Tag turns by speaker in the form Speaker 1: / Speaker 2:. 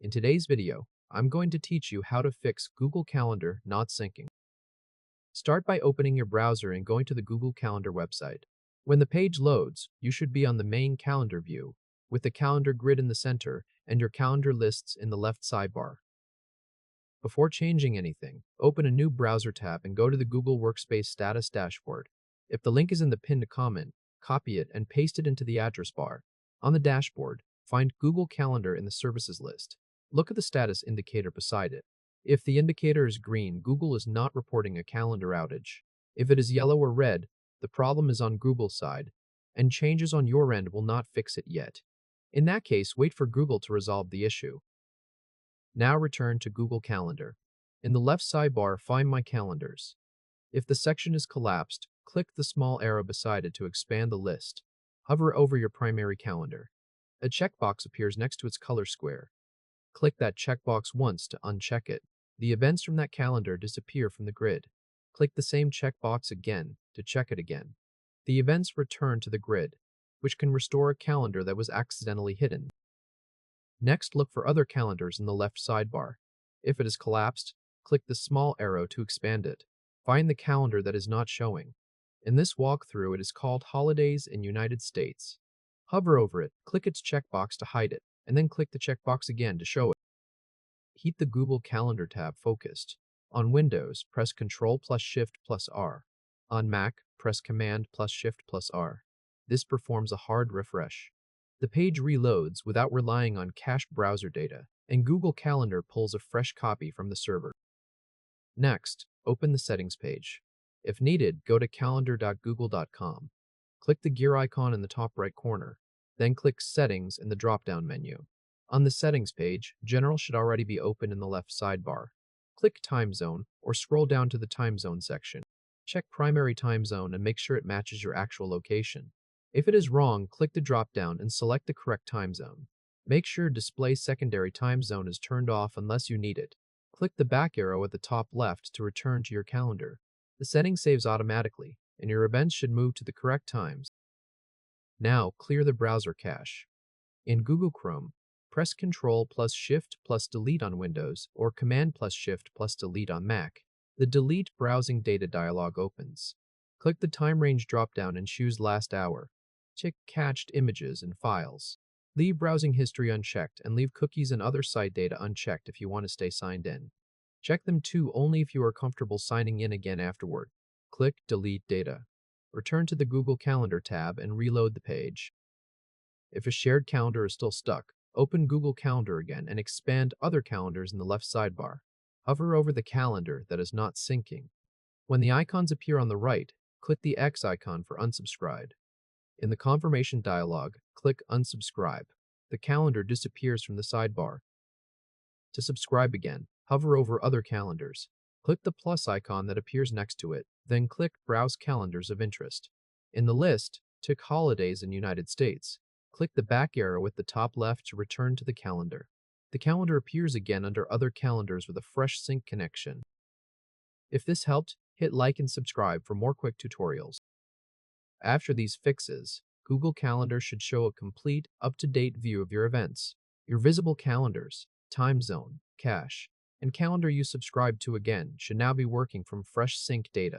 Speaker 1: In today's video, I'm going to teach you how to fix Google Calendar not syncing. Start by opening your browser and going to the Google Calendar website. When the page loads, you should be on the main calendar view, with the calendar grid in the center and your calendar lists in the left sidebar. Before changing anything, open a new browser tab and go to the Google Workspace Status Dashboard. If the link is in the pinned comment, copy it and paste it into the address bar. On the dashboard, find Google Calendar in the services list. Look at the status indicator beside it. If the indicator is green, Google is not reporting a calendar outage. If it is yellow or red, the problem is on Google's side, and changes on your end will not fix it yet. In that case, wait for Google to resolve the issue. Now return to Google Calendar. In the left sidebar, find My Calendars. If the section is collapsed, click the small arrow beside it to expand the list. Hover over your primary calendar. A checkbox appears next to its color square. Click that checkbox once to uncheck it. The events from that calendar disappear from the grid. Click the same checkbox again to check it again. The events return to the grid, which can restore a calendar that was accidentally hidden. Next, look for other calendars in the left sidebar. If it is collapsed, click the small arrow to expand it. Find the calendar that is not showing. In this walkthrough, it is called Holidays in United States. Hover over it, click its checkbox to hide it, and then click the checkbox again to show it. Keep the Google Calendar tab focused. On Windows, press Ctrl+Shift+R. On Mac, press Command+Shift+R. This performs a hard refresh. The page reloads without relying on cached browser data, and Google Calendar pulls a fresh copy from the server. Next, open the settings page. If needed, go to calendar.google.com. Click the gear icon in the top right corner, then click Settings in the drop-down menu. On the Settings page, General should already be open in the left sidebar. Click Time Zone or scroll down to the Time Zone section. Check Primary Time Zone and make sure it matches your actual location. If it is wrong, click the drop-down and select the correct time zone. Make sure Display Secondary Time Zone is turned off unless you need it. Click the back arrow at the top left to return to your calendar. The setting saves automatically, and your events should move to the correct times. Now, clear the browser cache. In Google Chrome, press Ctrl+Shift+Delete on Windows or Command+Shift+Delete on Mac. The Delete Browsing Data dialog opens. Click the Time Range drop-down and choose Last Hour. Check Cached Images and Files. Leave Browsing History unchecked and leave Cookies and other site data unchecked if you want to stay signed in. Check them too only if you are comfortable signing in again afterward. Click Delete Data. Return to the Google Calendar tab and reload the page. If a shared calendar is still stuck, open Google Calendar again and expand Other Calendars in the left sidebar. Hover over the calendar that is not syncing. When the icons appear on the right, click the X icon for unsubscribe. In the confirmation dialog, click Unsubscribe. The calendar disappears from the sidebar. To subscribe again, hover over Other Calendars. Click the plus icon that appears next to it, then click Browse Calendars of Interest. In the list, tick Holidays in United States. Click the back arrow at the top left to return to the calendar. The calendar appears again under Other Calendars with a fresh sync connection. If this helped, hit like and subscribe for more quick tutorials. After these fixes, Google Calendar should show a complete, up-to-date view of your events. Your visible calendars, time zone, cache, and calendar you subscribed to again should now be working from fresh sync data.